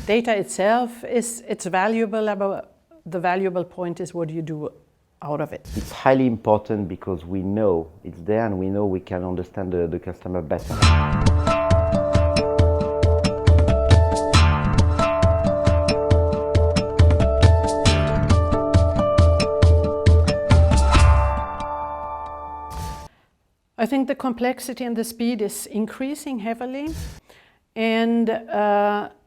Data itself it's valuable, but the valuable point is what you do out of it. It's highly important because we know it's there and we know we can understand the customer better. I think the complexity and the speed is increasing heavily, and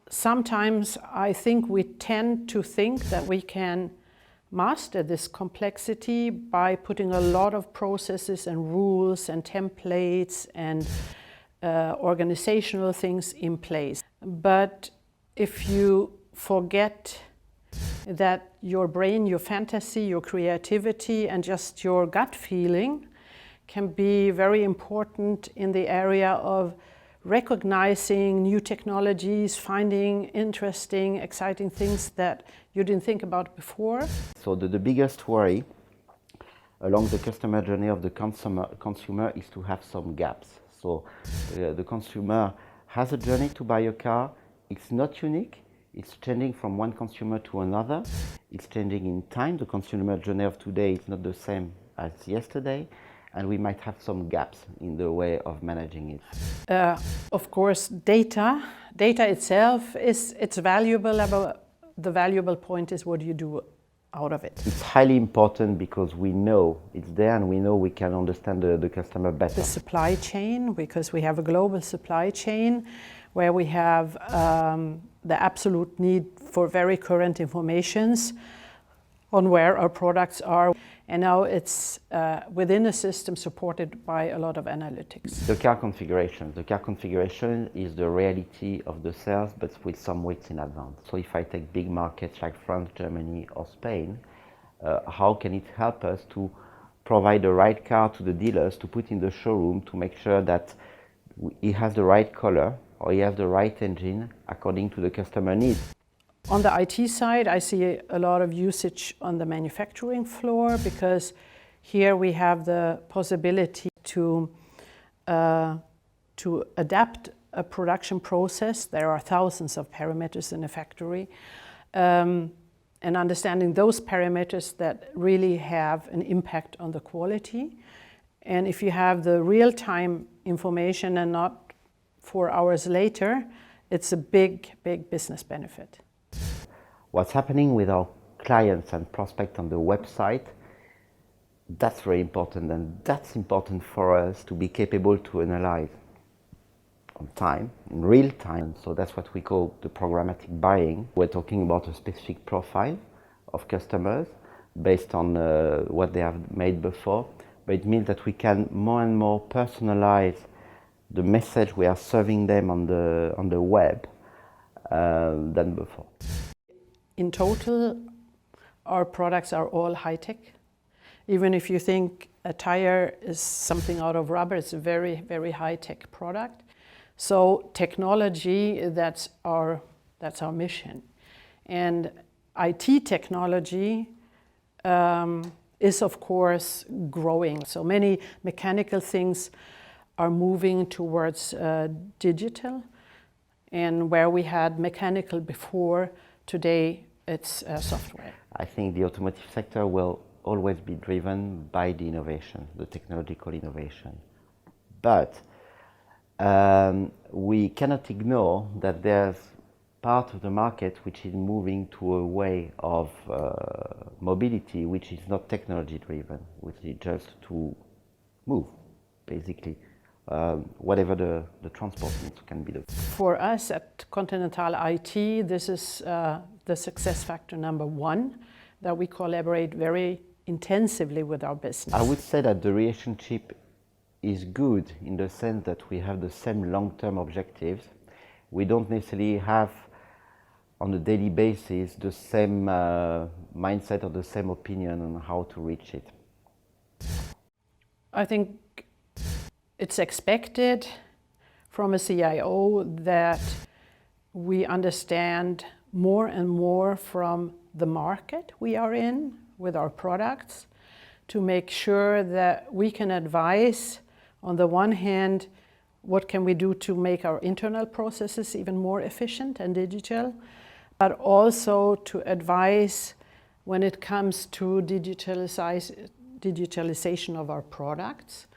sometimes I think we tend to think that we can master this complexity by putting a lot of processes and rules and templates and organizational things in place. But if you forget that your brain, your fantasy, your creativity, and just your gut feeling can be very important in the area of recognizing new technologies, finding interesting, exciting things that you didn't think about before. So the biggest worry along the customer journey of the consumer is to have some gaps. So the consumer has a journey to buy a car. It's not unique. It's changing from one consumer to another. It's changing in time. The consumer journey of today is not the same as yesterday. And we might have some gaps in the way of managing it. Of course, data itself it's valuable, but the valuable point is what you do out of it. It's highly important because we know it's there and we know we can understand the customer better. The supply chain, because we have a global supply chain where we have the absolute need for very current informations on where our products are. And now it's within a system supported by a lot of analytics. The car configuration. The car configuration is the reality of the sales, but with some weeks in advance. So if I take big markets like France, Germany, or Spain, how can it help us to provide the right car to the dealers to put in the showroom to make sure that he has the right color or he has the right engine according to the customer needs? On the IT side, I see a lot of usage on the manufacturing floor because here we have the possibility to adapt a production process. There are thousands of parameters in a factory, and understanding those parameters that really have an impact on the quality. And if you have the real-time information and not 4 hours later, it's a big, big business benefit. What's happening with our clients and prospects on the website, that's very important, and that's important for us to be capable to analyze on time, in real time. So that's what we call the programmatic buying. We're talking about a specific profile of customers based on what they have made before, but it means that we can more and more personalize the message we are serving them on the web than before. In total, our products are all high-tech. Even if you think a tire is something out of rubber, it's a very, very high-tech product. So technology, that's our mission. And IT technology is, of course, growing. So many mechanical things are moving towards digital. And where we had mechanical before, today it's software. I think the automotive sector will always be driven by the innovation, the technological innovation. But we cannot ignore that there's part of the market which is moving to a way of mobility which is not technology driven, which is just to move, basically. Whatever the transport needs can be. For us at Continental IT, this is the success factor number 1, that we collaborate very intensively with our business. I would say that the relationship is good in the sense that we have the same long-term objectives. We don't necessarily have on a daily basis the same mindset or the same opinion on how to reach it. I think it's expected from a CIO that we understand more and more from the market we are in with our products to make sure that we can advise, on the one hand, what can we do to make our internal processes even more efficient and digital, but also to advise when it comes to digitalization of our products.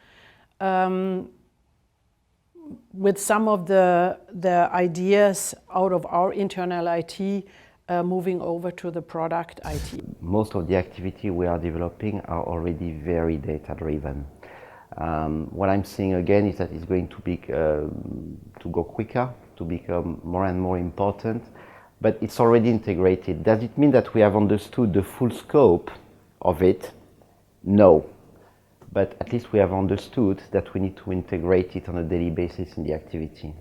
With some of the ideas out of our internal IT moving over to the product IT. Most of the activity we are developing are already very data-driven. What I'm seeing again is that it's going to go quicker, to become more and more important, but it's already integrated. Does it mean that we have understood the full scope of it? No. But at least we have understood that we need to integrate it on a daily basis in the activity.